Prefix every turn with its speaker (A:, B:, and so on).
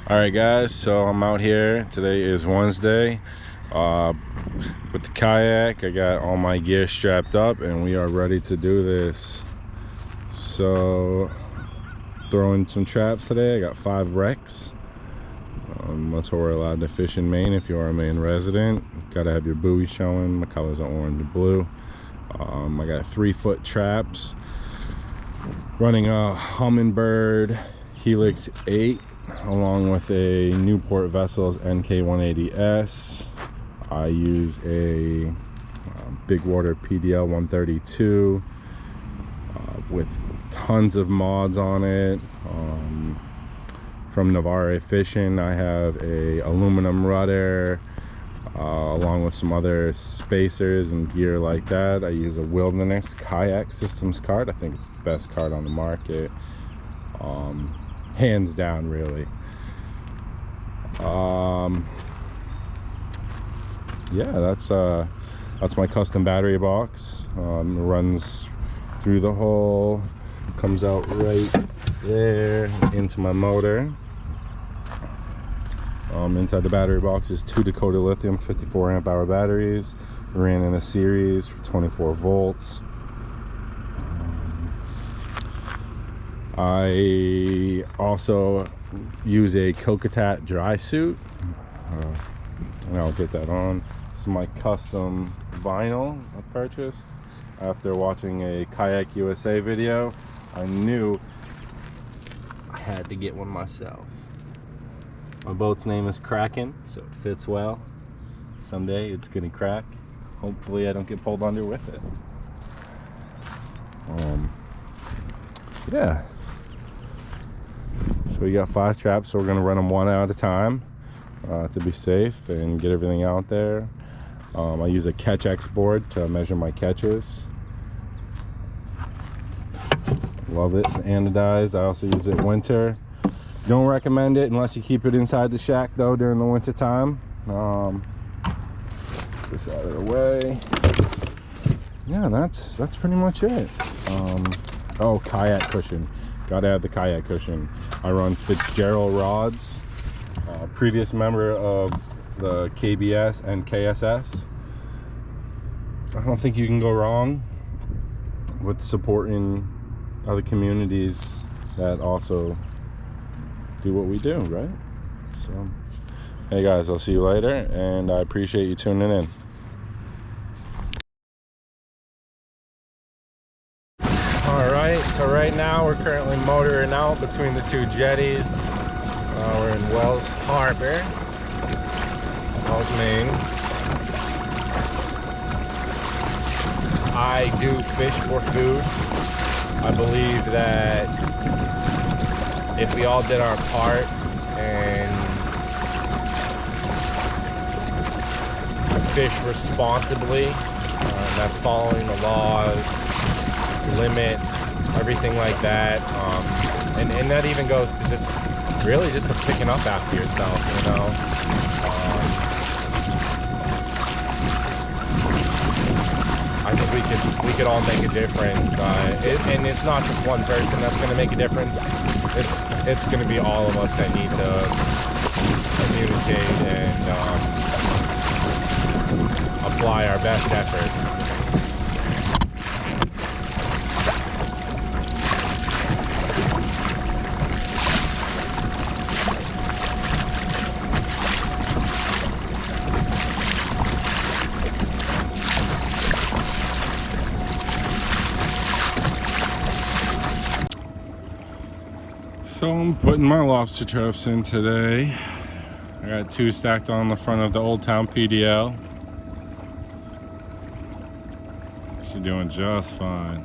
A: All right, guys, so I'm out here. Today is Wednesday with the kayak. I got all my gear strapped up and we are ready to do this. So throwing some traps today. I got 5 wrecks. That's what we're allowed to fish in Maine. If you are a Maine resident, got to have your buoy showing. My colors are orange and blue. I got 3-foot traps running a Humminbird Helix 8 along with a Newport Vessels NK180S. I use a Big Water PDL 132 with tons of mods on it. From Navarre Fishing, I have a aluminum rudder along with some other spacers and gear like that. I use a Wilderness Kayak Systems card. I think it's the best card on the market, hands down, really. Yeah, that's my custom battery box. It runs through the hole, comes out right there into my motor. Inside the battery box is 2 Dakota Lithium 54 amp hour batteries. Ran in a series for 24 volts. I also use a Kokatat dry suit, and I'll get that on. This is my custom vinyl I purchased after watching a Kayak USA video. I knew I had to get one myself. My boat's name is Kraken, so it fits well. Someday it's gonna crack. Hopefully I don't get pulled under with it. Yeah. So we got 5 traps, so we're gonna run them one at a time to be safe and get everything out there. I use a Catch X board to measure my catches. Love it, anodized. I also use it winter. Don't recommend it unless you keep it inside the shack though during the winter time. This out of the way. Yeah, that's pretty much it. Oh, kayak cushion. Gotta have the kayak cushion. I run Fitzgerald rods. Previous member of the KBS and KSS. I don't think you can go wrong with supporting other communities that also do what we do, right? So, hey guys, I'll see you later, and I appreciate you tuning in. Alright, so right now we're currently motoring out between the 2 jetties. We're in Wells Harbor, Wells, Maine. I do fish for food. I believe that if we all did our part and fish responsibly, that's following the laws, limits, everything like that, and that even goes to just really just picking up after yourself, you know. I think we could all make a difference, and it's not just one person that's going to make a difference. It's going to be all of us that need to communicate and apply our best efforts. So I'm putting my lobster traps in today. I got 2 stacked on the front of the Old Town PDL. She's doing just fine.